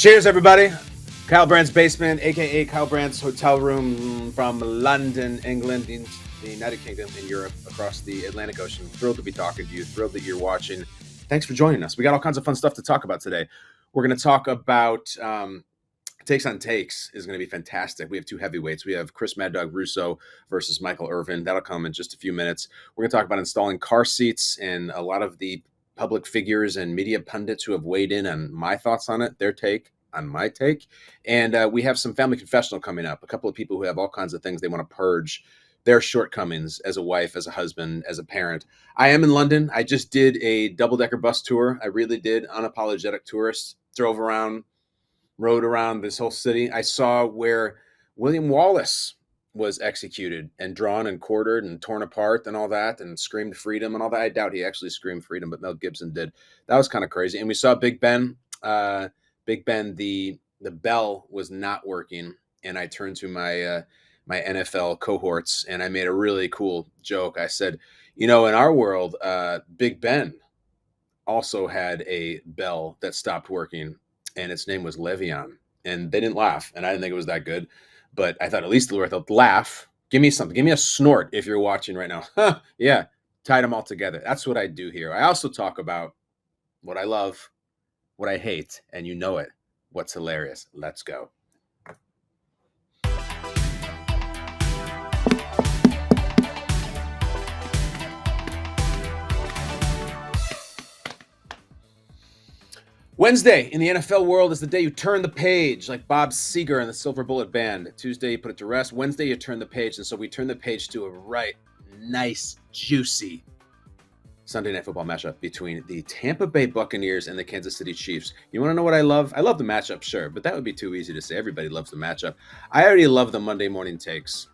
Cheers, everybody. Kyle Brandt's basement, aka Kyle Brandt's hotel room from London, England, in the United Kingdom, in Europe, across the Atlantic Ocean. Thrilled to be talking to you. Thrilled that you're watching. Thanks for joining us. We got all kinds of fun stuff to talk about today. We're going to talk about Takes on Takes is going to be fantastic. We have two heavyweights. We have Chris Mad Dog Russo versus Michael Irvin. That'll come in just a few minutes. We're going to talk about installing car seats and a lot of the public figures and media pundits who have weighed in on my thoughts on it, their take on my take. And we have some family confessional coming up. A couple of people who have all kinds of things they want to purge their shortcomings as a wife, as a husband, as a parent. I am in London. I just did a double-decker bus tour. I really did. Unapologetic tourist. Drove around, rode around this whole city. I saw where William Wallace was executed and drawn and quartered and torn apart and all that and screamed freedom and all that. I doubt he actually screamed freedom, but Mel Gibson did. That was kind of crazy. And we saw Big Ben. Big Ben, the bell was not working, and I turned to my my NFL cohorts and I made a really cool joke. I said, you know, in our world, Big Ben also had a bell that stopped working, and its name was Le'Veon. And they didn't laugh, and I didn't think it was that good. But I thought at least worth a laugh. Give me something. Give me a snort if you're watching right now. Huh, yeah, tied them all together. That's what I do here. I also talk about what I love, what I hate, and you know it. What's hilarious. Let's go. Wednesday in the NFL world is the day you turn the page, like Bob Seger and the Silver Bullet Band. Tuesday, you put it to rest. Wednesday, you turn the page. And so we turn the page to a right, nice, juicy Sunday Night Football matchup between the Tampa Bay Buccaneers and the Kansas City Chiefs. You want to know what I love? I love the matchup, sure, but that would be too easy to say. Everybody loves the matchup. I already love the Monday morning takes.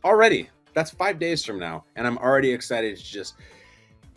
Already. That's 5 days from now, and I'm already excited to just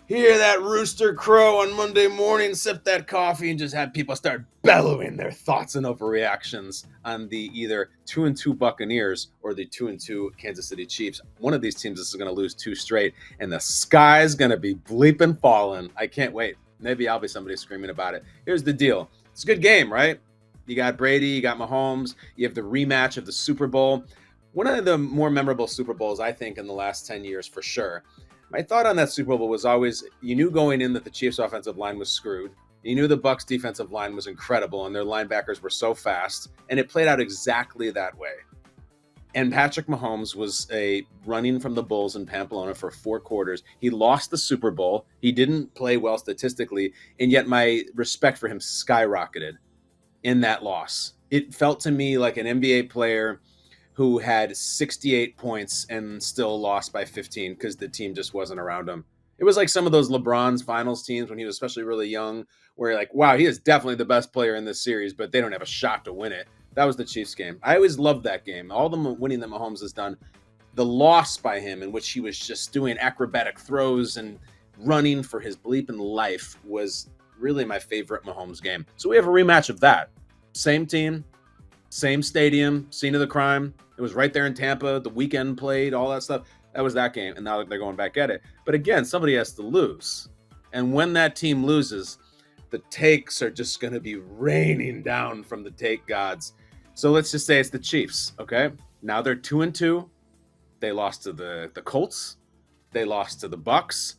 hear that rooster crow on Monday morning, sip that coffee, and just have people start bellowing their thoughts and overreactions on the either 2-2 Buccaneers or the 2-2 Kansas City Chiefs. One of these teams is going to lose two straight, and the sky's going to be bleeping falling. I can't wait. Maybe I'll be somebody screaming about it. Here's the deal. It's a good game, right? You got Brady, you got Mahomes, you have the rematch of the Super Bowl. One of the more memorable Super Bowls, I think, in the last 10 years for sure. My thought on that Super Bowl was always, you knew going in that the Chiefs' offensive line was screwed. You knew the Bucs' defensive line was incredible, and their linebackers were so fast, and it played out exactly that way. And Patrick Mahomes was running from the Bulls in Pamplona for 4 quarters. He lost the Super Bowl. He didn't play well statistically, and yet my respect for him skyrocketed in that loss. It felt to me like an NBA player who had 68 points and still lost by 15 because the team just wasn't around him. It was like some of those LeBron's finals teams when he was especially really young, where you're like, wow, he is definitely the best player in this series, but they don't have a shot to win it. That was the Chiefs game. I always loved that game. All the winning that Mahomes has done, the loss by him in which he was just doing acrobatic throws and running for his bleeping life was really my favorite Mahomes game. So we have a rematch of that. Same team, same stadium, scene of the crime. It was right there in Tampa. The weekend played, all that stuff. That was that game, and now they're going back at it. But again, somebody has to lose. And when that team loses, the takes are just going to be raining down from the take gods. So let's just say it's the Chiefs, okay? Now they're 2-2. They lost to the Colts. They lost to the Bucs.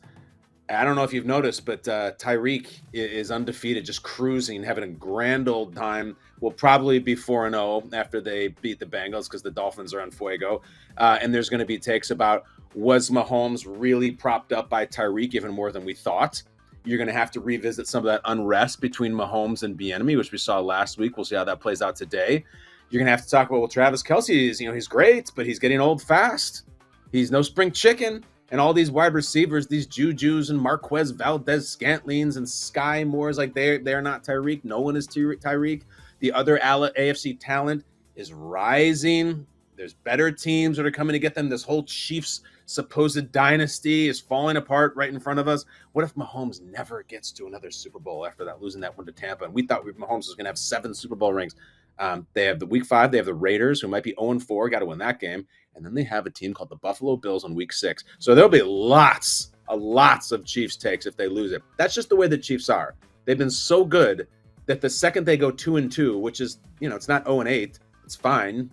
I don't know if you've noticed, but Tyreek is undefeated, just cruising, having a grand old time. Will probably be 4-0 after they beat the Bengals because the Dolphins are on fuego. And there's going to be takes about, was Mahomes really propped up by Tyreek even more than we thought? You're going to have to revisit some of that unrest between Mahomes and Bieniemy, which we saw last week. We'll see how that plays out today. You're going to have to talk about, well, Travis Kelce is, he's great, but he's getting old fast. He's no spring chicken. And all these wide receivers, these Jujus and Marquez Valdez-Scantlings and Sky Moores, like they're not Tyreek. No one is Tyreek. The other AFC talent is rising. There's better teams that are coming to get them. This whole Chiefs supposed dynasty is falling apart right in front of us. What if Mahomes never gets to another Super Bowl after that, losing that one to Tampa? And we thought Mahomes was going to have 7 Super Bowl rings. They have the week 5. They have the Raiders, who might be 0-4, got to win that game. And then they have a team called the Buffalo Bills on week 6. So there'll be lots of Chiefs takes if they lose it. That's just the way the Chiefs are. They've been so good that the second they go 2-2, which is, it's not 0-8, it's fine,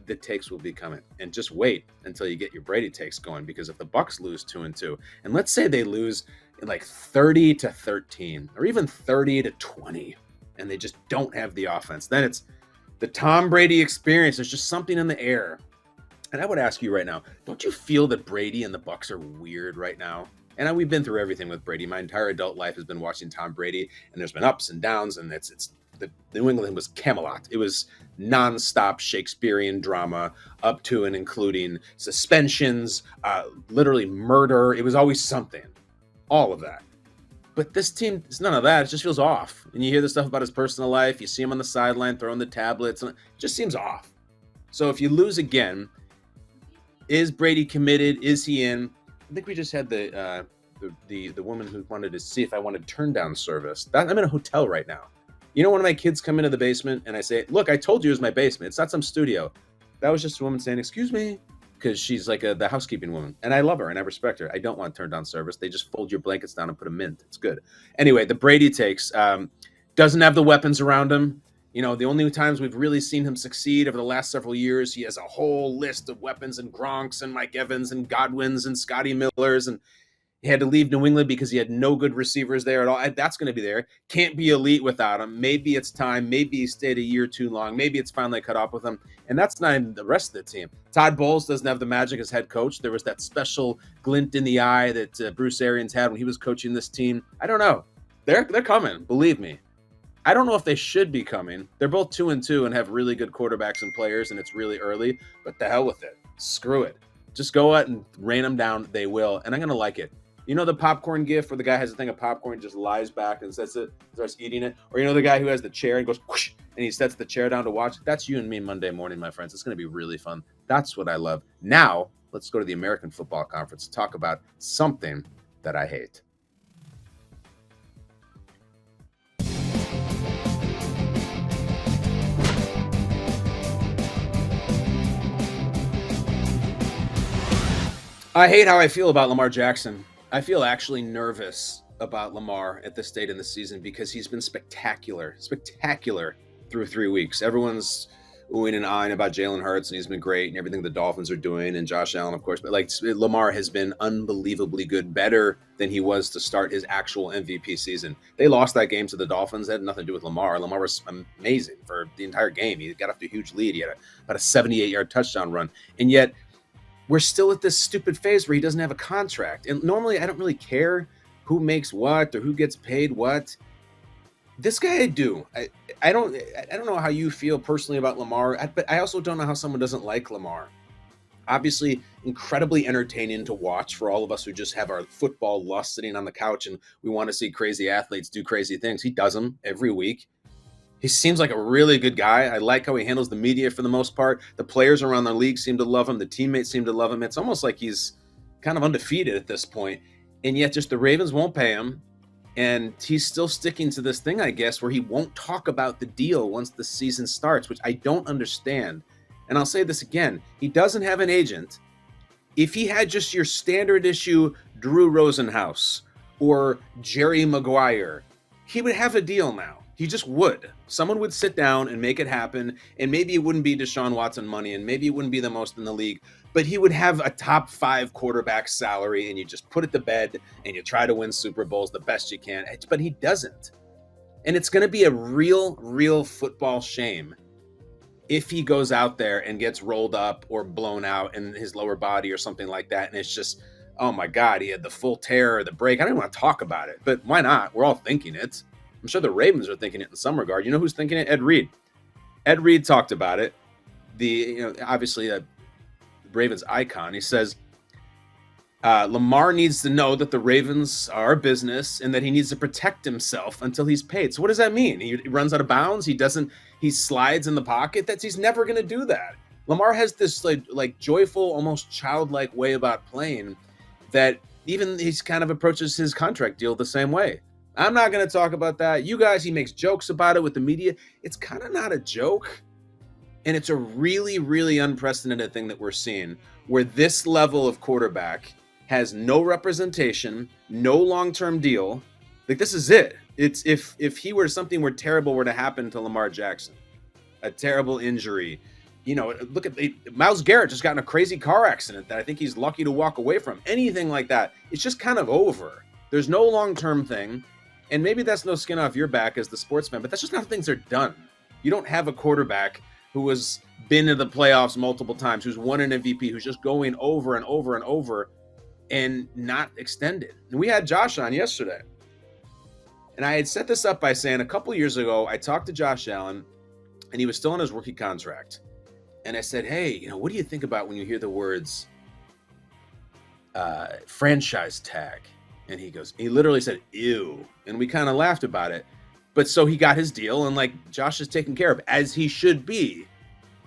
the takes will be coming. And just wait until you get your Brady takes going, because if the Bucs lose 2-2, and let's say they lose in like 30-13 or even 30-20, and they just don't have the offense, then it's the Tom Brady experience. There's just something in the air. And I would ask you right now, don't you feel that Brady and the Bucs are weird right now? And we've been through everything with Brady. My entire adult life has been watching Tom Brady, and there's been ups and downs, and it's the New England was Camelot. It was nonstop Shakespearean drama, up to and including suspensions, literally murder. It was always something, all of that. But this team, it's none of that. It just feels off. And you hear the stuff about his personal life. You see him on the sideline throwing the tablets, and it just seems off. So if you lose again, is Brady committed? Is he in? I think we just had the woman who wanted to see if I wanted turn down service. I'm in a hotel right now. One of my kids come into the basement and I say, look, I told you it was my basement. It's not some studio. That was just a woman saying, excuse me, because she's like the housekeeping woman. And I love her and I respect her. I don't want turn down service. They just fold your blankets down and put a mint. It's good. Anyway, the Brady takes, doesn't have the weapons around him. The only times we've really seen him succeed over the last several years, he has a whole list of weapons and Gronks and Mike Evans and Godwins and Scotty Millers, and he had to leave New England because he had no good receivers there at all. That's going to be there. Can't be elite without him. Maybe it's time. Maybe he stayed a year too long. Maybe it's finally cut off with him. And that's not even the rest of the team. Todd Bowles doesn't have the magic as head coach. There was that special glint in the eye that Bruce Arians had when he was coaching this team. I don't know. They're coming. Believe me. I don't know if they should be coming. They're both 2-2 and have really good quarterbacks and players, and it's really early. But the hell with it. Screw it. Just go out and rain them down. They will. And I'm going to like it. The popcorn gif where the guy has a thing of popcorn, just lies back and sets it, starts eating it? Or the guy who has the chair and goes whoosh, and he sets the chair down to watch? That's you and me Monday morning, my friends. It's going to be really fun. That's what I love. Now, let's go to the American Football Conference to talk about something that I hate. I hate how I feel about Lamar Jackson. I feel actually nervous about Lamar at this stage in the season because he's been spectacular through 3 weeks. Everyone's oohing and eyeing about Jalen Hurts, and he's been great, and everything the Dolphins are doing, and Josh Allen, of course. But Lamar has been unbelievably good, better than he was to start his actual MVP season. They lost that game to the Dolphins. That had nothing to do with Lamar. Lamar was amazing for the entire game. He got off to a huge lead. He had about a 78-yard touchdown run, and yet we're still at this stupid phase where he doesn't have a contract. And normally I don't really care who makes what or who gets paid what. This guy I do. I don't know how you feel personally about Lamar, but I also don't know how someone doesn't like Lamar. Obviously, incredibly entertaining to watch for all of us who just have our football lust sitting on the couch and we want to see crazy athletes do crazy things. He does them every week. He seems like a really good guy. I like how he handles the media for the most part. The players around the league seem to love him. The teammates seem to love him. It's almost like he's kind of undefeated at this point. And yet just the Ravens won't pay him. And he's still sticking to this thing, I guess, where he won't talk about the deal once the season starts, which I don't understand. And I'll say this again. He doesn't have an agent. If he had just your standard issue Drew Rosenhaus or Jerry Maguire, he would have a deal now. He just would. Someone would sit down and make it happen, and maybe it wouldn't be Deshaun Watson money, and maybe it wouldn't be the most in the league, but he would have a top 5 quarterback salary, and you just put it to bed, and you try to win Super Bowls the best you can. But he doesn't. And it's going to be a real football shame if he goes out there and gets rolled up or blown out in his lower body or something like that, and it's just, oh my God, he had the full tear or the break. I don't even want to talk about it, but why not? We're all thinking it. I'm sure the Ravens are thinking it in some regard. You know who's thinking it? Ed Reed. Ed Reed talked about it. Obviously a Ravens icon. He says Lamar needs to know that the Ravens are a business and that he needs to protect himself until he's paid. So what does that mean? He runs out of bounds. He slides in the pocket. He's never going to do that. Lamar has this like joyful, almost childlike way about playing that even he's kind of approaches his contract deal the same way. I'm not going to talk about that. You guys, he makes jokes about it with the media. It's kind of not a joke. And it's a really unprecedented thing that we're seeing where this level of quarterback has no representation, no long-term deal. Like, this is it. It's if he were something were terrible were to happen to Lamar Jackson, a terrible injury. Look at Myles Garrett just got in a crazy car accident that I think he's lucky to walk away from. Anything like that, it's just kind of over. There's no long-term thing, and maybe that's no skin off your back as the sportsman, but that's just not how things are done. You don't have a quarterback who has been in the playoffs multiple times, who's won an MVP, who's just going over and over and over and not extended. And we had Josh on yesterday. And I had set this up by saying a couple years ago, I talked to Josh Allen, and he was still on his rookie contract. And I said, hey, what do you think about when you hear the words franchise tag? And he literally said, ew. And we kind of laughed about it. But so he got his deal, and Josh is taken care of, as he should be.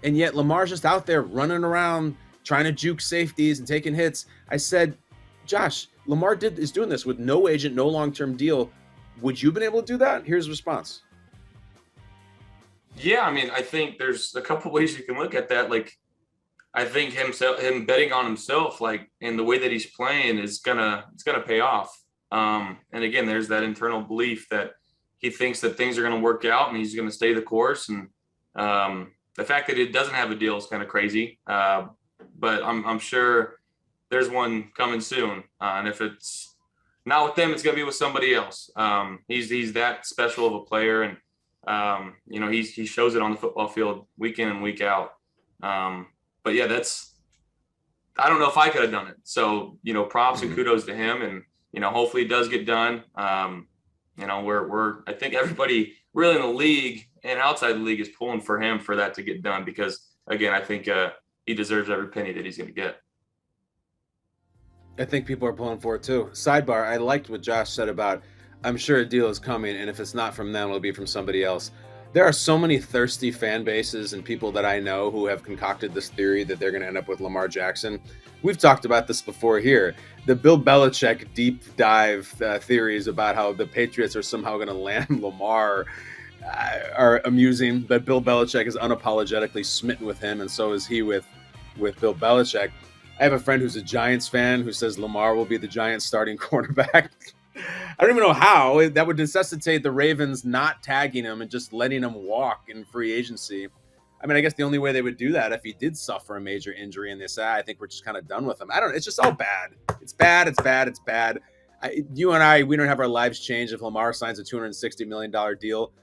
And yet Lamar's just out there running around, trying to juke safeties and taking hits. I said, Josh, Lamar is doing this with no agent, no long-term deal. Would you have been able to do that? Here's the response. Yeah, I mean, I think there's a couple ways you can look at that. I think him betting on himself, in the way that he's playing, it's gonna pay off. And again, there's that internal belief that he thinks that things are gonna work out and he's gonna stay the course. And the fact that it doesn't have a deal is kind of crazy. But I'm sure there's one coming soon. And if it's not with them, it's going to be with somebody else. He's that special of a player, and he shows it on the football field week in and week out. But yeah, I don't know if I could have done it. So props and kudos to him, and hopefully it does get done. I think everybody really in the league and outside the league is pulling for him for that to get done, because again, I think he deserves every penny that he's going to get. I think people are pulling for it too. Sidebar, I liked what Josh said about, I'm sure a deal is coming, and if it's not from them, it'll be from somebody else. There are so many thirsty fan bases and people that I know who have concocted this theory that they're going to end up with Lamar Jackson. We've talked about this before here. The Bill Belichick deep dive theories about how the Patriots are somehow going to land Lamar are amusing, but Bill Belichick is unapologetically smitten with him, and so is he with Bill Belichick. I have a friend who's a Giants fan who says Lamar will be the Giants starting cornerback. I don't even know how. That would necessitate the Ravens not tagging him and just letting him walk in free agency. I mean, I guess the only way they would do that if he did suffer a major injury and they say, I think we're just kind of done with him. I don't know. It's just all bad. It's bad. It's bad. It's bad. You and I, we don't have our lives changed if Lamar signs a $260 million deal.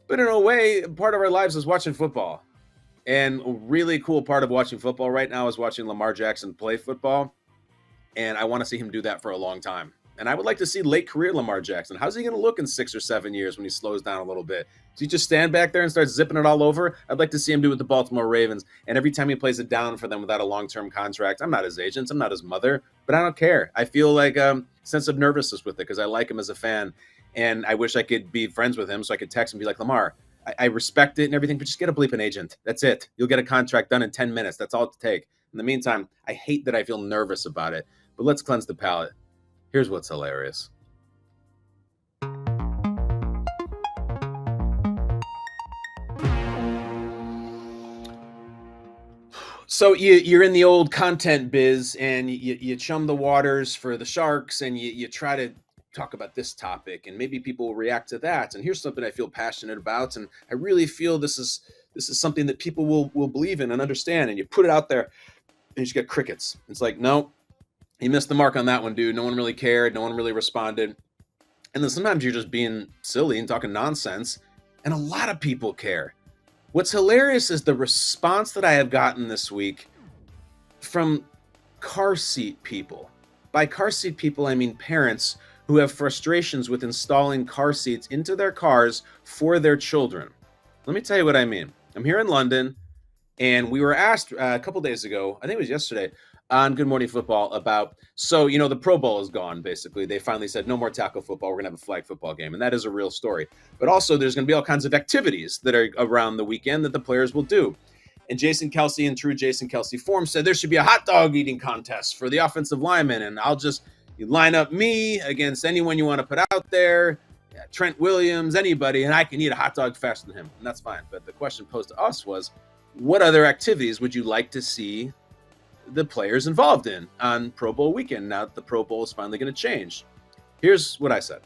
But in a way, part of our lives is watching football. And a really cool part of watching football right now is watching Lamar Jackson play football. And I want to see him do that for a long time. And I would like to see late career Lamar Jackson. How's he going to look in 6 or 7 years when he slows down a little bit? Does he just stand back there and start zipping it all over? I'd like to see him do it with the Baltimore Ravens. And every time he plays it down for them without a long-term contract, I'm not his agent, I'm not his mother, but I don't care. I feel like a sense of nervousness with it because I like him as a fan. And I wish I could be friends with him so I could text and be like, Lamar, I respect it and everything, but just get a bleeping agent. That's it. You'll get a contract done in 10 minutes. That's all it'll take. In the meantime, I hate that I feel nervous about it, but let's cleanse the palate. Here's what's hilarious. So you're in the old content biz and you chum the waters for the sharks and you try to talk about this topic and maybe people will react to that. And here's something I feel passionate about. And I really feel this is something that people will believe in and understand. And you put it out there and you just get crickets. It's like, no, you missed the mark on that one, dude. No one really cared. No one really responded. And then sometimes you're just being silly and talking nonsense. And a lot of people care. What's hilarious is the response that I have gotten this week from car seat people. By car seat people, I mean parents who have frustrations with installing car seats into their cars for their children. Let me tell you what I mean. I'm here in London, and we were asked a couple days ago, I think it was yesterday, on Good Morning Football about, so, the Pro Bowl is gone, basically. They finally said, no more tackle football. We're going to have a flag football game, and that is a real story. But also, there's going to be all kinds of activities that are around the weekend that the players will do. And Jason Kelce, in true Jason Kelce form, said there should be a hot dog eating contest for the offensive linemen, and you line up me against anyone you want to put out there, Trent Williams, anybody, and I can eat a hot dog faster than him, and that's fine. But the question posed to us was, what other activities would you like to see the players involved in on Pro Bowl weekend now that the Pro Bowl is finally going to change? Here's what I said.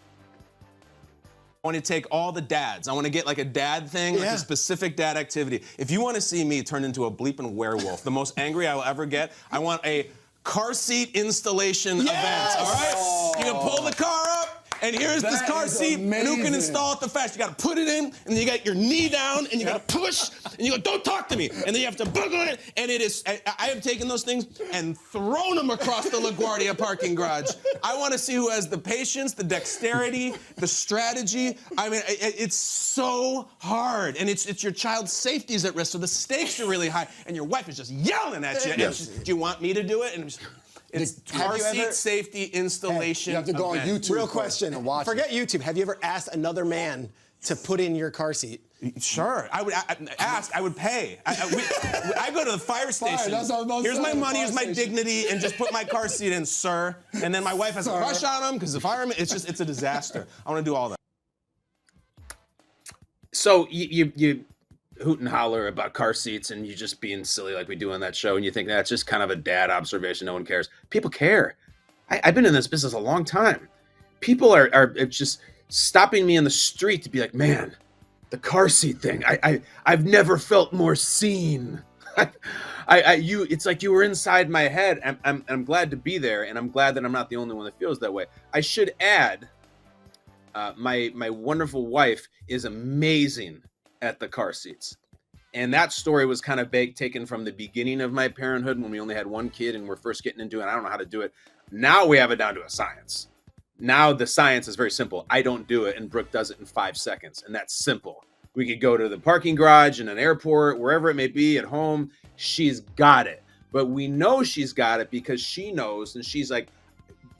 I want to take all the dads. I want to get like a dad thing, like a specific dad activity. If you want to see me turn into a bleeping werewolf, the most angry I will ever get, I want a car seat installation event, all right? You can pull the car up, and here's this car seat, and who can install it the fastest? You got to put it in, and then you got your knee down, and you got to push, and you go, don't talk to me. And then you have to buckle it, and it is, I have taken those things and thrown them across the LaGuardia parking garage. I want to see who has the patience, the dexterity, the strategy. I mean, it's so hard, and it's your child's safety is at risk, so the stakes are really high, and your wife is just yelling at you. Yes. Do you want me to do it? And it's car seat safety installation. You have to go on YouTube. Real question. Forget YouTube. Have you ever asked another man to put in your car seat? Sure. I would ask. I would pay. I go to the fire station. Here's my money. Here's my dignity, and just put my car seat in, sir. And then my wife has a crush on him because the fireman. It's a disaster. I want to do all that. So you hoot and holler about car seats and you just being silly like we do on that show, and you think that's just kind of a dad observation. No one cares. People care. I've been in this business a long time. People are just stopping me in the street to be like, man, the car seat thing. I've never felt more seen. It's like you were inside my head. I'm glad to be there, and I'm glad that I'm not the only one that feels that way. I should add, my wonderful wife is amazing at the car seats. And that story was kind of taken from the beginning of my parenthood when we only had one kid and we're first getting into it. I don't know how to do it. Now we have it down to a science. Now the science is very simple. I don't do it, and Brooke does it in 5 seconds. And that's simple. We could go to the parking garage in an airport, wherever it may be, at home. She's got it. But we know she's got it because she knows, and she's like,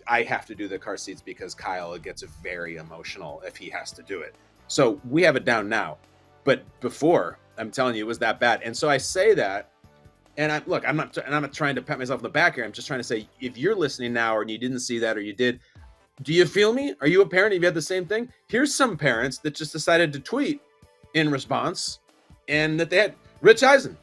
I have to do the car seats because Kyle gets very emotional if he has to do it. So we have it down now. But before, I'm telling you, it was that bad. And so I say that, and I'm not trying to pat myself on the back here. I'm just trying to say, if you're listening now and you didn't see that or you did, do you feel me? Are you a parent? Have you had the same thing? Here's some parents that just decided to tweet in response, and that they had Rich Eisen,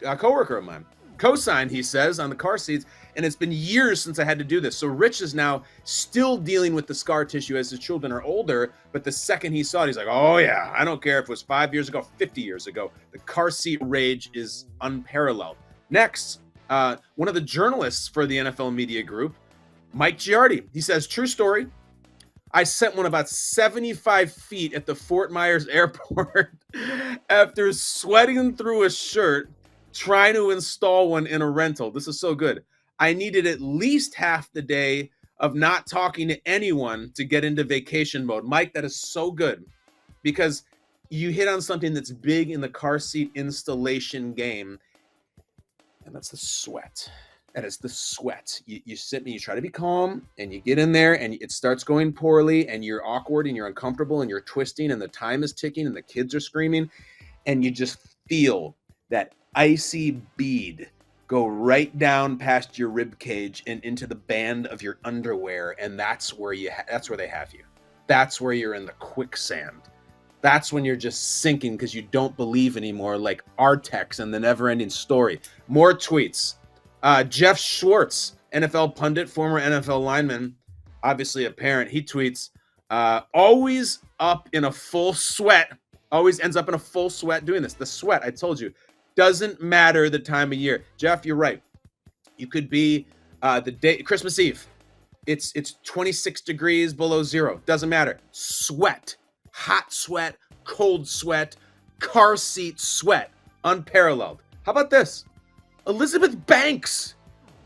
a coworker of mine, co-signed, he says, on the car seats. And it's been years since I had to do this. So Rich is now still dealing with the scar tissue as his children are older. But the second he saw it, he's like, oh yeah, I don't care if it was 5 years ago, 50 years ago. The car seat rage is unparalleled. Next, one of the journalists for the NFL Media Group, Mike Giardi, he says, true story. I sent one about 75 feet at the Fort Myers airport after sweating through a shirt trying to install one in a rental. This is so good. I needed at least half the day of not talking to anyone to get into vacation mode. Mike, that is so good, because you hit on something that's big in the car seat installation game, and that's the sweat. That is the sweat. You sit and you try to be calm, and you get in there, and it starts going poorly, and you're awkward, and you're uncomfortable, and you're twisting, and the time is ticking, and the kids are screaming, and you just feel that icy bead go right down past your rib cage and into the band of your underwear, and that's where that's where they have you. That's where you're in the quicksand. That's when you're just sinking because you don't believe anymore, like Artex and the Never-Ending Story. More tweets. Jeff Schwartz, NFL pundit, former NFL lineman, obviously a parent. He tweets, always up in a full sweat. Always ends up in a full sweat doing this. The sweat, I told you. Doesn't matter the time of year. Jeff, you're right. You could be the day Christmas Eve. It's 26 degrees below zero. Doesn't matter. Sweat, hot sweat, cold sweat, car seat sweat, unparalleled. How about this? Elizabeth Banks.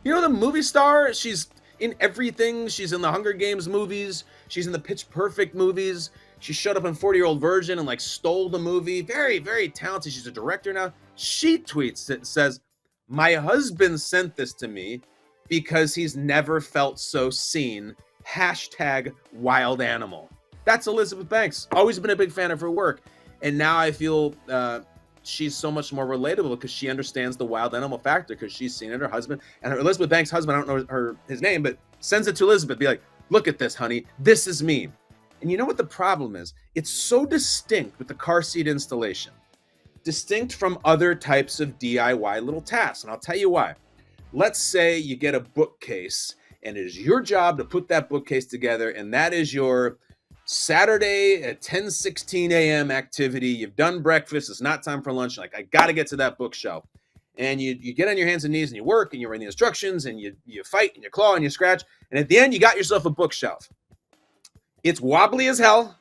You know the movie star? She's in everything. She's in the Hunger Games movies. She's in the Pitch Perfect movies. She showed up in 40-Year-Old Virgin and stole the movie. Very, very talented. She's a director now. She tweets it, says, my husband sent this to me because he's never felt so seen. Hashtag wild animal. That's Elizabeth Banks. Always been a big fan of her work. And now I feel she's so much more relatable because she understands the wild animal factor because she's seen it. Her husband, and her Elizabeth Banks' husband, I don't know his name, but sends it to Elizabeth. Be like, look at this, honey. This is me. And you know what the problem is? It's so distinct with the car seat installation. Distinct from other types of DIY little tasks. And I'll tell you why. Let's say you get a bookcase and it is your job to put that bookcase together, and that is your Saturday at 10:16 a.m. activity. You've done breakfast. It's not time for lunch. Like, I got to get to that bookshelf. And you get on your hands and knees and you work and you read the instructions and you fight and you claw and you scratch. And at the end, you got yourself a bookshelf. It's wobbly as hell.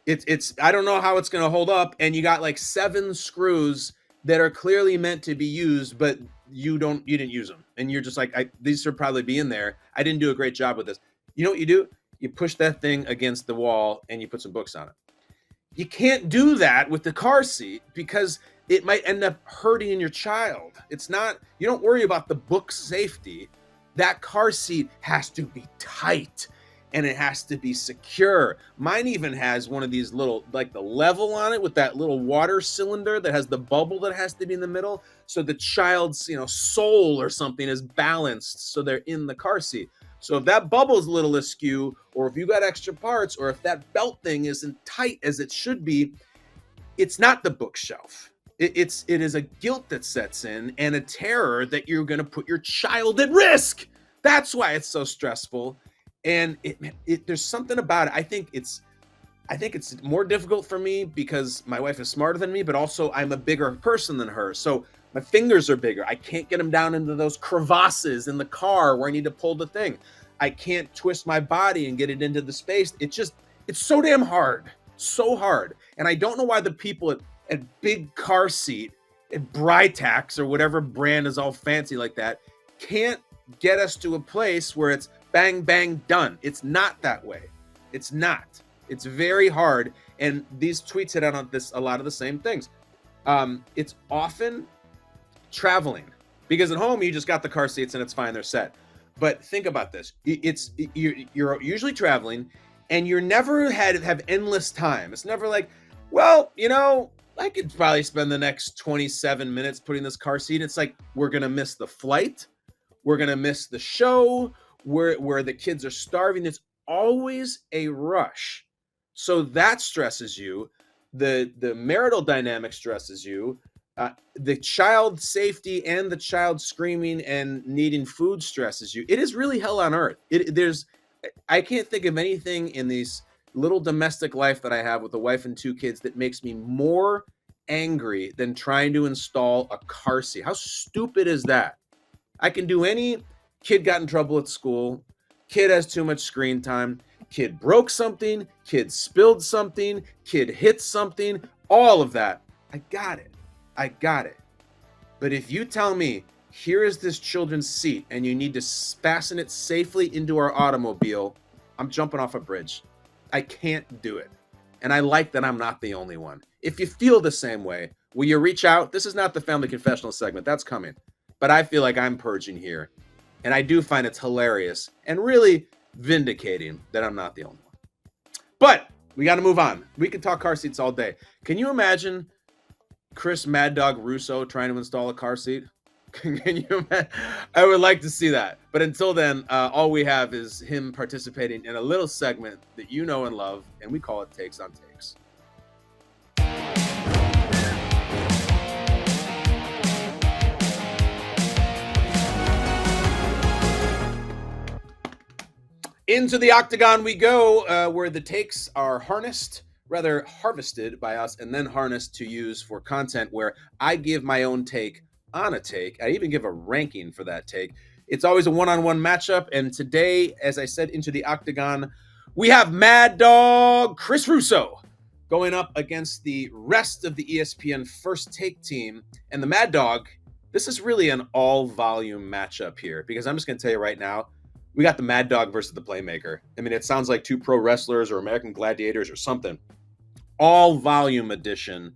It's I don't know how it's going to hold up. And you got like 7 screws that are clearly meant to be used, but you didn't use them. And you're just like, these should probably be in there. I didn't do a great job with this. You know what you do? You push that thing against the wall and you put some books on it. You can't do that with the car seat because it might end up hurting your child. It's not, you don't worry about the book safety. That car seat has to be tight and it has to be secure. Mine even has one of these little, like the level on it with that little water cylinder that has the bubble that has to be in the middle. So the child's, soul or something is balanced so they're in the car seat. So if that bubble's a little askew, or if you got extra parts, or if that belt thing isn't tight as it should be, it's not the bookshelf. It is a guilt that sets in and a terror that you're going to put your child at risk. That's why it's so stressful. And there's something about it. I think it's more difficult for me because my wife is smarter than me, but also I'm a bigger person than her. So my fingers are bigger. I can't get them down into those crevasses in the car where I need to pull the thing. I can't twist my body and get it into the space. It's so damn hard. So hard. And I don't know why the people at Big Car Seat, at Britax or whatever brand is all fancy like that, can't get us to a place where it's bang, bang, done. It's not that way. It's not. It's very hard. And these tweets hit out on a lot of the same things. It's often traveling, because at home you just got the car seats and it's fine, they're set. But think about this. You're usually traveling and you're never have endless time. It's never like, well, I could probably spend the next 27 minutes putting this car seat. It's like, we're going to miss the flight. We're going to miss the show where the kids are starving. It's always a rush. So that stresses you. The marital dynamic stresses you. The child safety and the child screaming and needing food stresses you. It is really hell on earth. I can't think of anything in this little domestic life that I have with a wife and 2 kids that makes me more angry than trying to install a car seat. How stupid is that? I can do any kid got in trouble at school, kid has too much screen time, kid broke something, kid spilled something, kid hit something, all of that. I got it. But if you tell me, here is this children's seat and you need to fasten it safely into our automobile, I'm jumping off a bridge. I can't do it. And I like that I'm not the only one. If you feel the same way, will you reach out? This is not the Family Confessional segment. That's coming. But I feel like I'm purging here. And I do find it's hilarious and really vindicating that I'm not the only one. But we got to move on. We can talk car seats all day. Can you imagine Chris Mad Dog Russo trying to install a car seat? Can you imagine? I would like to see that. But until then, all we have is him participating in a little segment that you know and love, and we call it Takes on Takes. Into the octagon we go, where the takes are harvested by us and then harnessed to use for content, where I give my own take on a take. I even give a ranking for that take. It's always a one-on-one matchup, and today, as I said, into the octagon, we have Mad Dog Chris Russo going up against the rest of the ESPN First Take team. And the Mad Dog, this is really an all-volume matchup here, because I'm just going to tell you right now, we got the Mad Dog versus the Playmaker. I mean, it sounds like 2 pro wrestlers or American Gladiators or something. All volume edition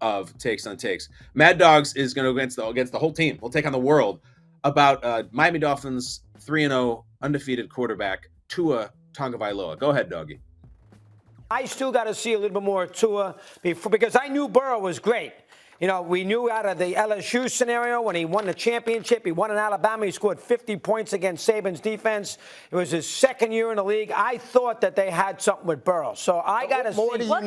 of Takes on Takes. Mad Dogs is going to go against the whole team. We'll take on the world about Miami Dolphins 3-0 undefeated quarterback Tua Tagovailoa. Go ahead, Doggy. I still got to see a little bit more Tua because I knew Burrow was great. You know, we knew out of the LSU scenario when he won the championship, he won in Alabama, he scored 50 points against Saban's defense. It was his second year in the league. I thought that they had something with Burrow. So I got to see. What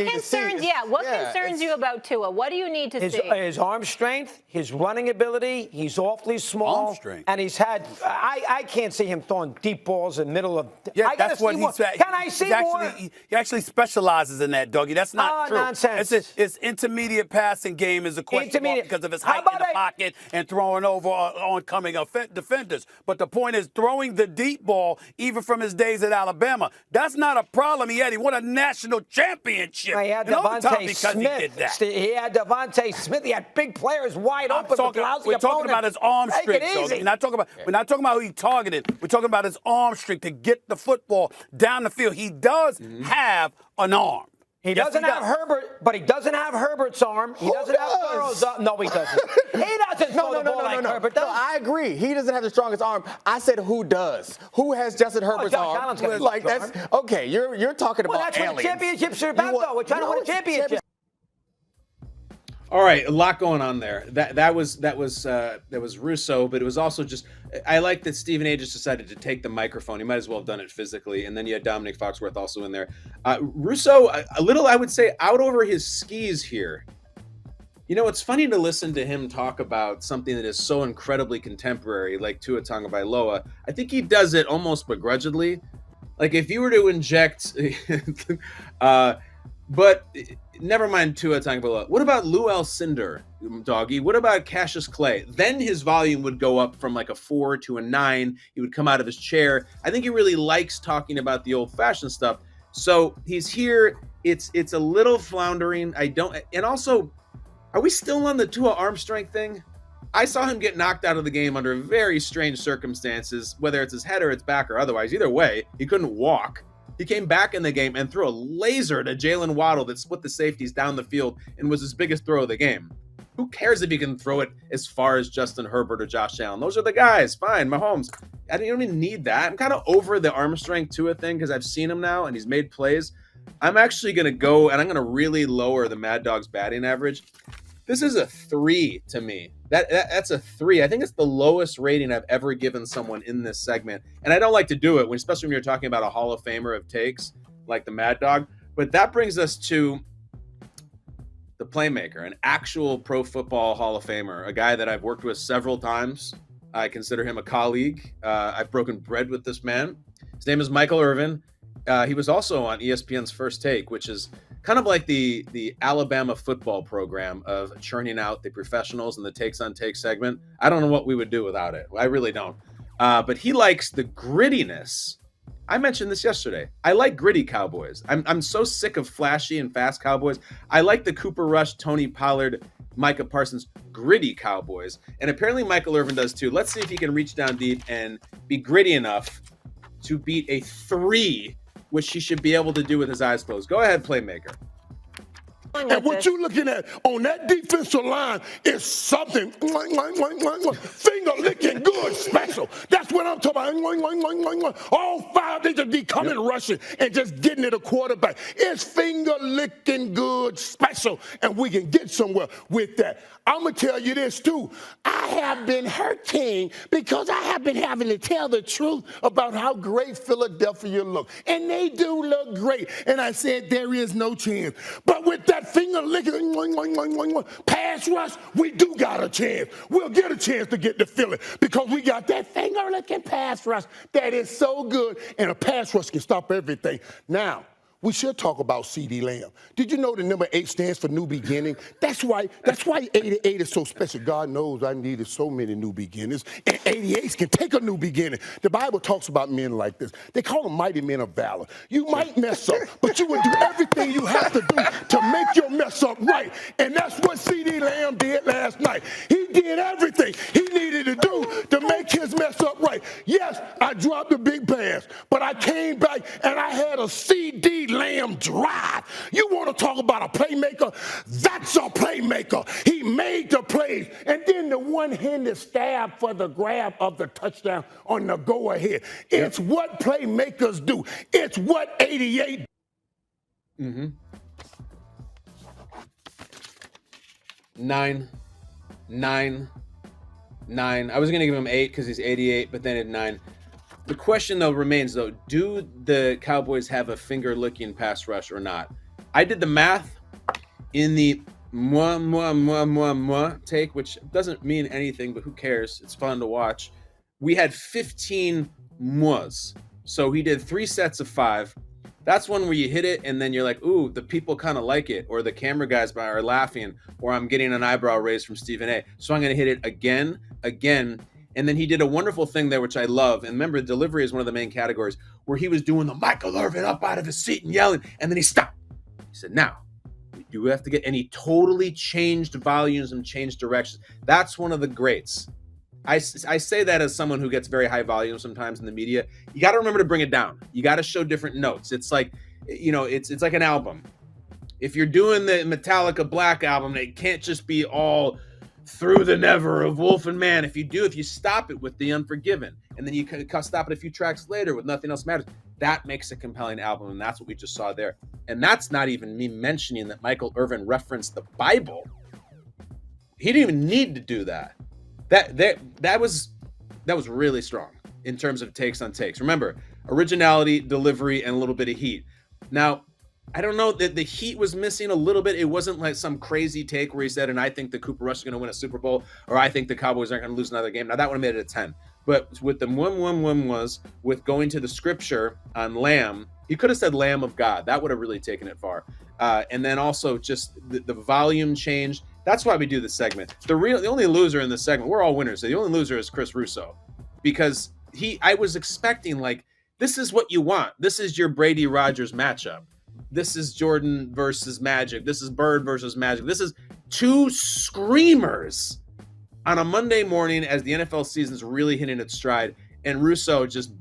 concerns you about Tua? What do you need to see? His arm strength, his running ability. He's awfully small. Arm strength. And he's had, I can't see him throwing deep balls in the middle of. Yeah, I that's what he's. Can I see more? He actually specializes in that, Dougie. That's not true. Nonsense. His intermediate passing game is a question mark because of his height in the pocket and throwing over oncoming defenders. But the point is throwing the deep ball, even from his days at Alabama, that's not a problem he had. He won a national championship. He had Devontae Smith. He had Devontae Smith. He had big players wide open. We're talking about his arm strength, though. We're not talking about who he targeted. We're talking about his arm strength to get the football down the field. He does have an arm. He doesn't have Herbert, but he doesn't have Herbert's arm. He doesn't have Burrow's arm. No, he doesn't. He doesn't throw the ball like Herbert does. No, I agree. He doesn't have the strongest arm. I said who does? Who has Justin Herbert's arm? Like that's okay. You're talking about that's aliens. what the championships are about, though. We're trying to win a championship. All right, a lot going on there. That was Russo, but it was also just I like that Stephen A. just decided to take the microphone. He might as well have done it physically, and then you had Dominic Foxworth also in there. Russo, a little, I would say, out over his skis here. You know, it's funny to listen to him talk about something that is so incredibly contemporary, like Tua Tagovailoa. I think he does it almost begrudgingly. Like if you were to inject, but. Never mind Tua Tagovailoa. What about Lou Alcindor, Doggy? What about Cassius Clay? Then his volume would go up from like a 4 to a 9. He would come out of his chair. I think he really likes talking about the old-fashioned stuff. So he's here. It's a little floundering. And also, are we still on the Tua arm strength thing? I saw him get knocked out of the game under very strange circumstances, whether it's his head or its back or otherwise. Either way, he couldn't walk. He came back in the game and threw a laser to Jalen Waddle that split the safeties down the field and was his biggest throw of the game. Who cares if he can throw it as far as Justin Herbert or Josh Allen? Those are the guys. Fine, Mahomes. I don't even need that. I'm kind of over the arm strength Tua thing because I've seen him now and he's made plays. I'm actually going to go and I'm going to really lower the Mad Dog's batting average. This is a 3 to me. That's a 3. I think it's the lowest rating I've ever given someone in this segment. And I don't like to do it, especially when you're talking about a Hall of Famer of takes like the Mad Dog. But that brings us to the playmaker, an actual Pro Football Hall of Famer, a guy that I've worked with several times. I consider him a colleague. I've broken bread with this man. His name is Michael Irvin. He was also on ESPN's First Take, which is kind of like the Alabama football program of churning out the professionals and the takes on take segment. I don't know what we would do without it. I really don't. But he likes the grittiness. I mentioned this yesterday. I like gritty Cowboys. I'm so sick of flashy and fast Cowboys. I like the Cooper Rush, Tony Pollard, Micah Parsons gritty Cowboys. And apparently Michael Irvin does too. Let's see if he can reach down deep and be gritty enough to beat a 3, which he should be able to do with his eyes closed. Go ahead, playmaker. And what you're looking at on that defensive line is something finger licking good special. That's what I'm talking about. All 5 they just be coming rushing and just getting at a quarterback. It's finger licking good special, and we can get somewhere with that. I'm going to tell you this, too. I have been hurting because I have been having to tell the truth about how great Philadelphia look. And they do look great. And I said there is no chance. But with that finger licking pass rush, we do got a chance. We'll get a chance to get to Philly because we got that finger licking pass rush that is so good. And a pass rush can stop everything. Now, we should talk about C.D. Lamb. Did you know the number 8 stands for new beginning? That's why 88 is so special. God knows I needed so many new beginnings, and 88s can take a new beginning. The Bible talks about men like this. They call them mighty men of valor. You might mess up, but you would do everything you have to do to make your mess up right. And that's what C.D. Lamb did last night. He did everything he needed to do to make his mess up right. Yes, I dropped a big pass, but I came back and I had a C.D. Lamb drive. You want to talk about a playmaker? That's a playmaker. He made the plays. And then the one-handed stab for the grab of the touchdown on the go-ahead. It's what playmakers do. It's what 88. 9. I was going to give him 8 because he's 88, but then at 9. The question, though, remains, though, do the Cowboys have a finger-licking pass rush or not? I did the math in the take, which doesn't mean anything, but who cares? It's fun to watch. We had 15 mois. So he did 3 sets of 5. That's one where you hit it and then you're like, ooh, the people kind of like it, or the camera guys are laughing, or I'm getting an eyebrow raise from Stephen A. So I'm going to hit it again. And then he did a wonderful thing there, which I love. And remember, delivery is one of the main categories, where he was doing the Michael Irvin up out of his seat and yelling, and then he stopped. He said, now, you have to get any totally changed volumes and changed directions. That's one of the greats. I say that as someone who gets very high volume sometimes in the media. You got to remember to bring it down. You got to show different notes. It's like, it's like an album. If you're doing the Metallica Black album, it can't just be all Through the Never of Wolf and Man. If you stop it with The Unforgiven, and then you stop it a few tracks later with Nothing Else Matters, that makes a compelling album, and that's what we just saw there. And that's not even me mentioning that Michael Irvin referenced the Bible. He didn't even need to do that. That was really strong in terms of takes on takes. Remember, originality, delivery, and a little bit of heat. Now, I don't know that the heat was missing a little bit. It wasn't like some crazy take where he said, and I think the Cooper Rush is going to win a Super Bowl, or I think the Cowboys aren't going to lose another game. Now, that would have made it a 10. But with the was with going to the scripture on Lamb, he could have said Lamb of God. That would have really taken it far. And then also just the volume change. That's why we do this segment. The only loser in this segment, we're all winners. So the only loser is Chris Russo, because I was expecting, like, this is what you want. This is your Brady Rodgers matchup. This is Jordan versus Magic. This is Bird versus Magic. This is 2 screamers on a Monday morning as the NFL season's really hitting its stride. And Russo just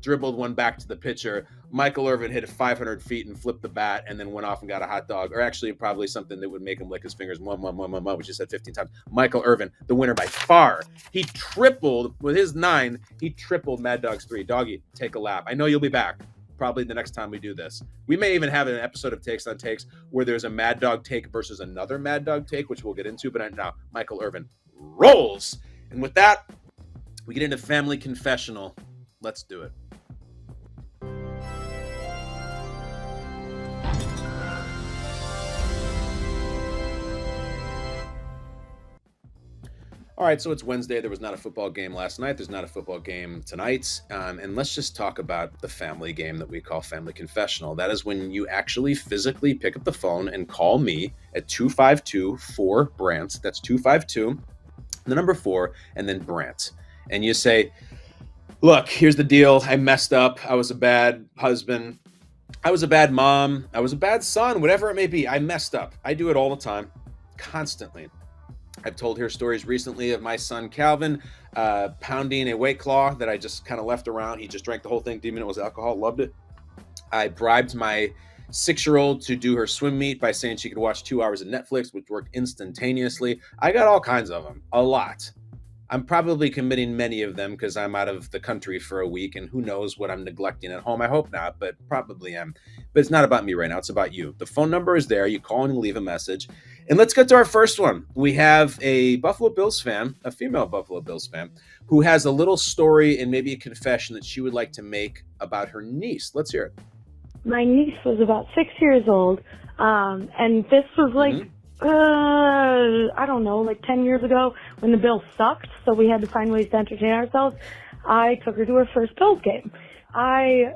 dribbled one back to the pitcher. Michael Irvin hit it 500 feet and flipped the bat and then went off and got a hot dog, or actually probably something that would make him lick his fingers, which he said 15 times. Michael Irvin, the winner by far. He tripled, with his 9, he tripled Mad Dog's 3. Doggy, take a lap. I know you'll be back probably the next time we do this. We may even have an episode of Takes on Takes where there's a Mad Dog take versus another Mad Dog take, which we'll get into, but now Michael Irvin rolls. And with that, we get into Family Confessional. Let's do it. All right, so it's Wednesday. There was not a football game last night. There's not a football game tonight. And let's just talk about the family game that we call Family Confessional. That is when you actually physically pick up the phone and call me at 252-4-BRANT. That's 252, the number 4, and then Brandt. And you say, look, here's the deal. I messed up. I was a bad husband. I was a bad mom. I was a bad son, whatever it may be. I messed up. I do it all the time, constantly. I've told here stories recently of my son Calvin pounding a White Claw that I just kind of left around. He just drank the whole thing, didn't even know it was alcohol, loved it. I bribed my 6-year-old to do her swim meet by saying she could watch 2 hours of Netflix, which worked instantaneously. I got all kinds of them, a lot. I'm probably committing many of them because I'm out of the country for a week, and who knows what I'm neglecting at home. I hope not, but probably am. But it's not about me right now. It's about you. The phone number is there. You call and leave a message. And let's get to our first one. We have a Buffalo Bills fan, a female Buffalo Bills fan, who has a little story and maybe a confession that she would like to make about her niece. Let's hear it. My niece was about 6 years old, and this was like, I don't know, like 10 years ago when the Bills sucked, so we had to find ways to entertain ourselves. I took her to her first Bills game. I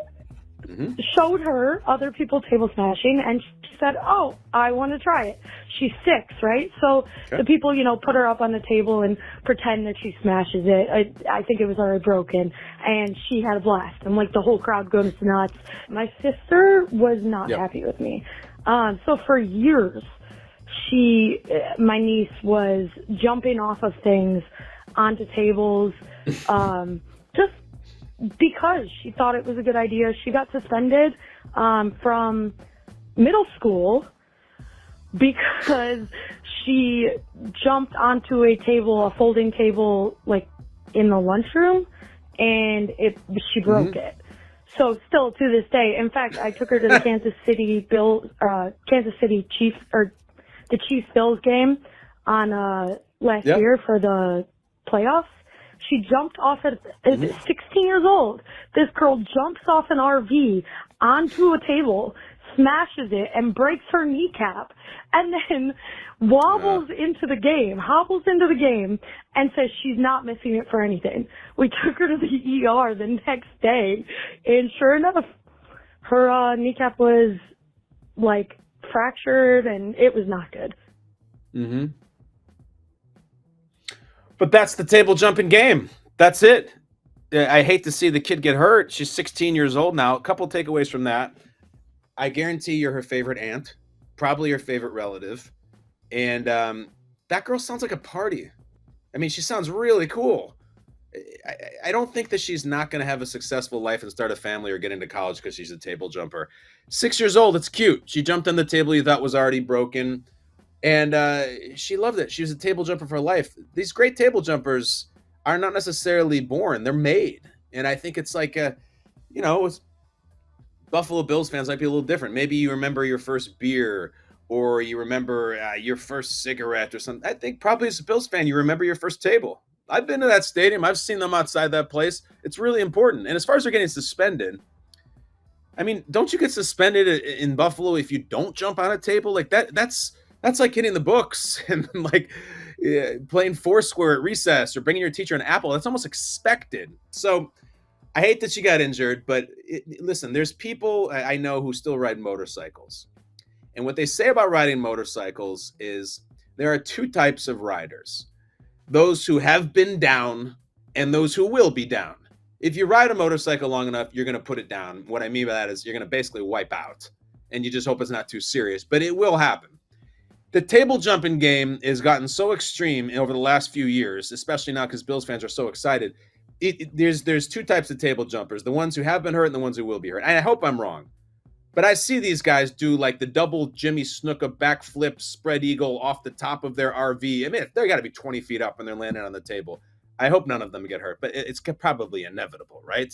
showed her other people table smashing, and she said, oh, I want to try it. She's 6, right? So the people, put her up on the table and pretend that she smashes it. I think it was already broken, and she had a blast. And like the whole crowd goes nuts. My sister was not happy with me. So for years, my niece was jumping off of things onto tables, just because she thought it was a good idea. She got suspended from middle school because she jumped onto a folding table, like in the lunchroom, and she broke it. So still to this day, in fact, I took her to the the Chiefs Bills game on last year for the playoffs. She jumped off at 16 years old. This girl jumps off an RV onto a table, smashes it, and breaks her kneecap, and then hobbles into the game, and says she's not missing it for anything. We took her to the ER the next day, and sure enough, her kneecap was like fractured, and it was not good. Mm-hmm. But that's the table jumping game. That's it. I hate to see the kid get hurt. She's 16 years old now. A couple takeaways from that. I guarantee you're her favorite aunt, probably your favorite relative. And that girl sounds like a party. I mean, she sounds really cool. I don't think that she's not going to have a successful life and start a family or get into college because she's a table jumper. 6 years old, it's cute. She jumped on the table you thought was already broken. And she loved it. She was a table jumper for life. These great table jumpers are not necessarily born. They're made. And I think it's like, Buffalo Bills fans might be a little different. Maybe you remember your first beer or you remember your first cigarette or something. I think probably as a Bills fan, you remember your first table. I've been to that stadium. I've seen them outside that place. It's really important. And as far as they're getting suspended, I mean, don't you get suspended in Buffalo if you don't jump on a table? Like that's like hitting the books and like playing Foursquare at recess or bringing your teacher an apple. That's almost expected. So I hate that she got injured, but listen, there's people I know who still ride motorcycles. And what they say about riding motorcycles is there are two types of riders. Those who have been down and those who will be down. If you ride a motorcycle long enough, you're going to put it down. What I mean by that is you're going to basically wipe out. And you just hope it's not too serious, but it will happen. The table jumping game has gotten so extreme over the last few years, especially now because Bills fans are so excited. There's two types of table jumpers, the ones who have been hurt and the ones who will be hurt. And I hope I'm wrong. But I see these guys do like the double Jimmy Snuka backflip spread eagle off the top of their RV. I mean, they got to be 20 feet up when they're landing on the table. I hope none of them get hurt, but it's probably inevitable, right?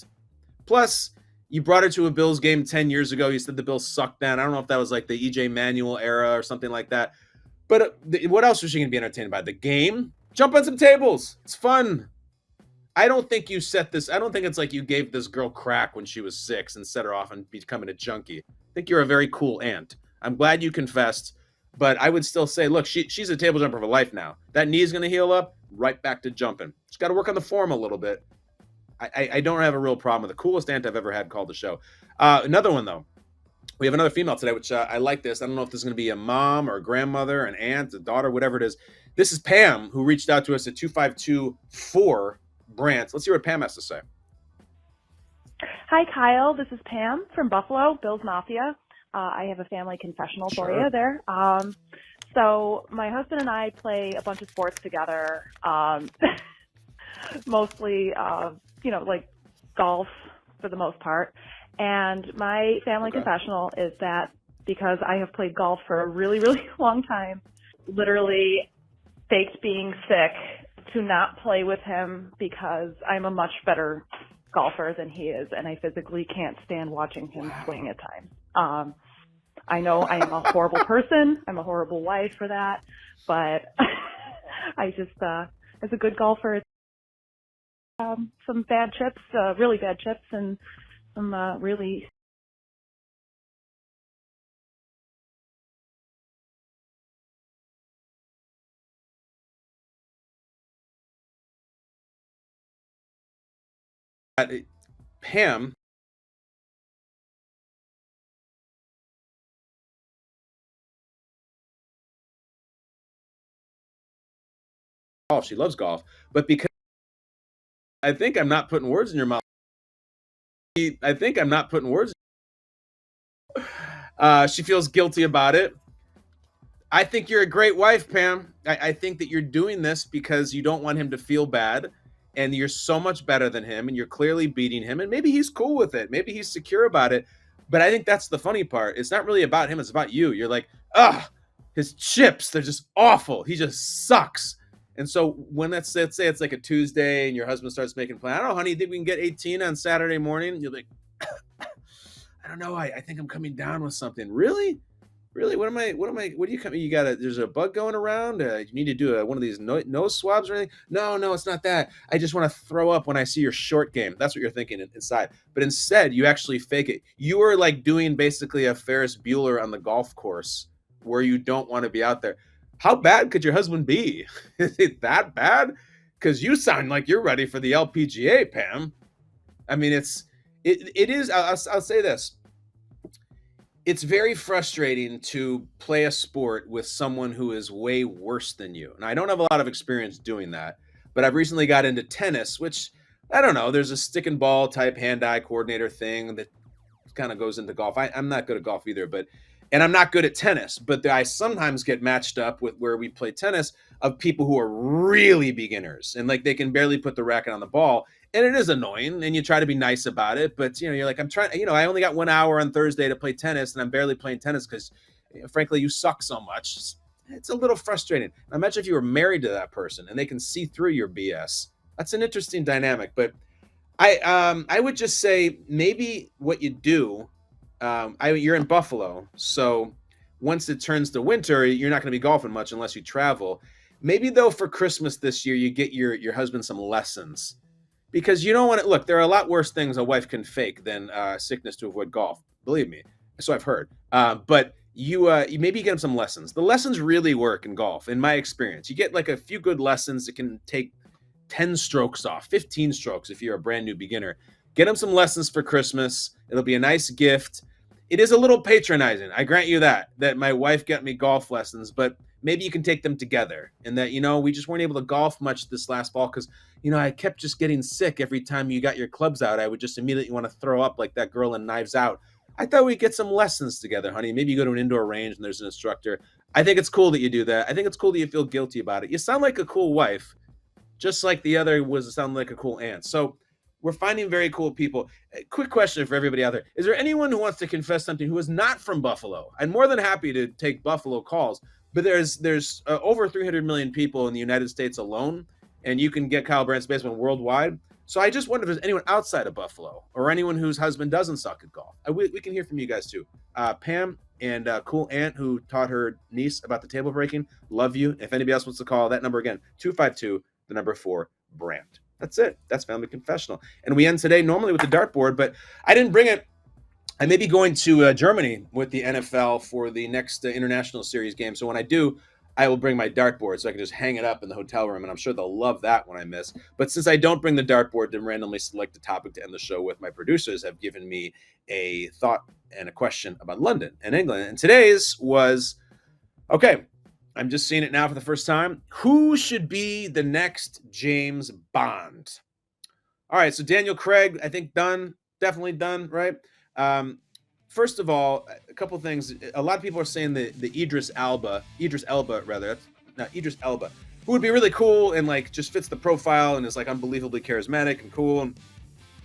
Plus, you brought her to a Bills game 10 years ago. You said the Bills sucked then. I don't know if that was like the E.J. Manuel era or something like that. But what else was she going to be entertained by? The game? Jump on some tables. It's fun. I don't think you set this. I don't think it's like you gave this girl crack when she was 6 and set her off and becoming a junkie. I think you're a very cool aunt. I'm glad you confessed, but I would still say, look, she's a table jumper for life now. That knee's going to heal up, right back to jumping. She's got to work on the form a little bit. I don't have a real problem with the coolest aunt I've ever had called the show. Another one, though. We have another female today, which I like this. I don't know if this is going to be a mom or a grandmother, an aunt, a daughter, whatever it is. This is Pam, who reached out to us at 252-4 Brandt. Let's hear what Pam has to say. Hi, Kyle. This is Pam from Buffalo, Bills Mafia. I have a family confessional for you there. So my husband and I play a bunch of sports together, mostly, like golf for the most part. And my family confessional is that because I have played golf for a really, really long time, literally faked being sick to not play with him because I'm a much better golfer than he is, and I physically can't stand watching him swing at times. I know I am a horrible person. I'm a horrible wife for that, but I just, as a good golfer, some bad chips, really bad chips, and some really. Pam. Golf. She loves golf, but because I think I'm not putting words in your mouth. I think I'm not putting words. She feels guilty about it. I think you're a great wife, Pam. I think that you're doing this because you don't want him to feel bad, and you're so much better than him, and you're clearly beating him, and maybe he's cool with it. Maybe he's secure about it. But I think that's the funny part. It's not really about him. It's about you. You're like, his chips, they're just awful. He just sucks. And so when let's say it's like a Tuesday and your husband starts making plans, I don't know, honey, you think we can get 18 on Saturday morning? You're like, I don't know. I think I'm coming down with something. Really? Really? What do you come? There's a bug going around. You need to do one of these nose swabs or anything? No, it's not that. I just want to throw up when I see your short game. That's what you're thinking inside. But instead, you actually fake it. You are like doing basically a Ferris Bueller on the golf course where you don't want to be out there. How bad could your husband be? Is it that bad? Because you sound like you're ready for the LPGA, Pam. I mean, it is. I'll say this. It's very frustrating to play a sport with someone who is way worse than you. And I don't have a lot of experience doing that, but I've recently got into tennis, which, I don't know, there's a stick and ball type hand-eye coordinator thing that kind of goes into golf. I'm not good at golf either, and I'm not good at tennis, but I sometimes get matched up with where we play tennis of people who are really beginners and like they can barely put the racket on the ball. And it is annoying, and you try to be nice about it, but you're like, I'm trying. I only got 1 hour on Thursday to play tennis, and I'm barely playing tennis because, frankly, you suck so much. It's a little frustrating. Now, imagine if you were married to that person and they can see through your BS. That's an interesting dynamic. But I would just say maybe what you do. You're in Buffalo, so once it turns to winter, you're not going to be golfing much unless you travel. Maybe though for Christmas this year, you get your husband some lessons. Because you don't want to look, there are a lot worse things a wife can fake than sickness to avoid golf. Believe me. So I've heard. But you maybe get him some lessons. The lessons really work in golf, in my experience. You get like a few good lessons that can take 10 strokes off, 15 strokes if you're a brand new beginner. Get him some lessons for Christmas. It'll be a nice gift. It is a little patronizing. I grant you that my wife got me golf lessons, but maybe you can take them together. And that, we just weren't able to golf much this last fall because, I kept just getting sick every time you got your clubs out. I would just immediately want to throw up like that girl in Knives Out. I thought we'd get some lessons together, honey. Maybe you go to an indoor range and there's an instructor. I think it's cool that you do that. I think it's cool that you feel guilty about it. You sound like a cool wife, just like the other sound like a cool aunt. So we're finding very cool people. Quick question for everybody out there. Is there anyone who wants to confess something who is not from Buffalo? I'm more than happy to take Buffalo calls, but there's over 300 million people in the United States alone, and you can get Kyle Brandt's Basement worldwide. So I just wonder if there's anyone outside of Buffalo or anyone whose husband doesn't suck at golf. We can hear from you guys too. Pam and cool aunt who taught her niece about the table breaking, love you. If anybody else wants to call, that number again, 252-4 Brandt. That's it. That's Family Confessional. And we end today normally with the dartboard, but I didn't bring it. I may be going to Germany with the NFL for the next international series game. So when I do, I will bring my dartboard so I can just hang it up in the hotel room, and I'm sure they'll love that when I miss. But since I don't bring the dartboard to randomly select a topic to end the show with, my producers have given me a thought and a question about London and England. And today's was, okay, I'm just seeing it now for the first time. Who should be the next James Bond? All right, so Daniel Craig, I think done, definitely done, right? First of all, a couple things. A lot of people are saying the Idris Elba, who would be really cool and like just fits the profile and is like unbelievably charismatic and cool. And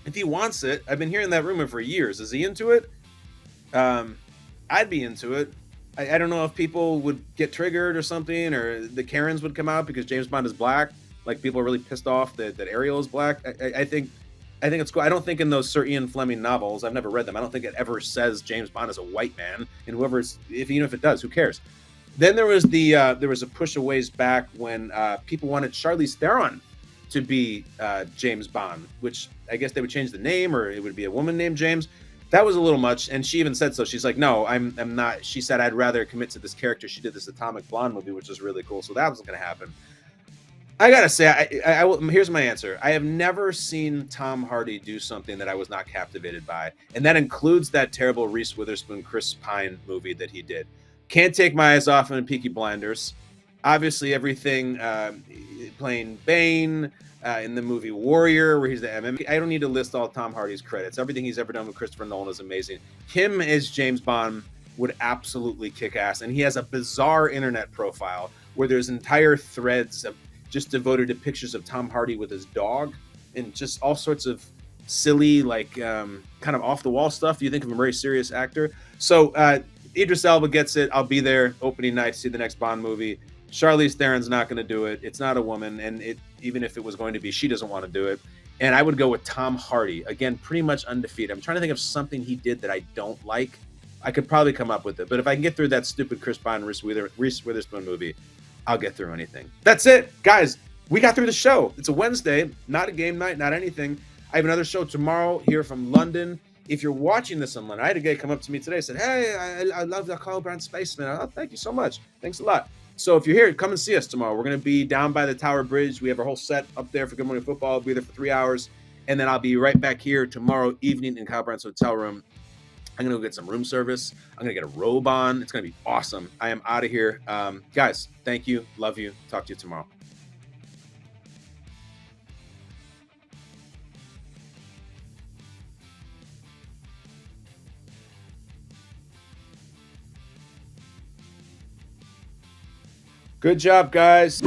if he wants it, I've been hearing that rumor for years. Is he into it? I'd be into it. I don't know if people would get triggered or something, or the Karens would come out because James Bond is black. Like people are really pissed off that Ariel is black. I think it's cool. I don't think in those Sir Ian Fleming novels, I've never read them, I don't think it ever says James Bond is a white man. And even if it does, who cares? Then there was a push a ways back when people wanted Charlize Theron to be James Bond, which I guess they would change the name, or it would be a woman named James. That was a little much, and she even said so. She's like, no, I'm not. She said, I'd rather commit to this character. She did this Atomic Blonde movie, which is really cool, so that wasn't going to happen. I gotta say, here's my answer. I have never seen Tom Hardy do something that I was not captivated by, and that includes that terrible Reese Witherspoon, Chris Pine movie that he did. Can't take my eyes off him in Peaky Blinders. Obviously, everything playing Bane, in the movie Warrior, where he's the MMA. I don't need to list all Tom Hardy's credits. Everything he's ever done with Christopher Nolan is amazing. Him as James Bond would absolutely kick ass. And he has a bizarre internet profile where there's entire threads of just devoted to pictures of Tom Hardy with his dog and just all sorts of silly, like kind of off the wall stuff. You think of a very serious actor. So Idris Elba gets it. I'll be there opening night to see the next Bond movie. Charlize Theron's not going to do it. It's not a woman, and even if it was going to be, she doesn't want to do it. And I would go with Tom Hardy. Again, pretty much undefeated. I'm trying to think of something he did that I don't like. I could probably come up with it. But if I can get through that stupid Chris Pine, Reese Witherspoon movie, I'll get through anything. That's it, guys. We got through the show. It's a Wednesday, not a game night, not anything. I have another show tomorrow here from London. If you're watching this in London, I had a guy come up to me today and said, hey, I love the Kyle Brandt Spaceman. Oh, thank you so much. Thanks a lot. So if you're here, come and see us tomorrow. We're going to be down by the Tower Bridge. We have our whole set up there for Good Morning Football. I'll be there for 3 hours. And then I'll be right back here tomorrow evening in Kyle Brandt's hotel room. I'm going to go get some room service. I'm going to get a robe on. It's going to be awesome. I am out of here. Guys, thank you. Love you. Talk to you tomorrow. Good job, guys.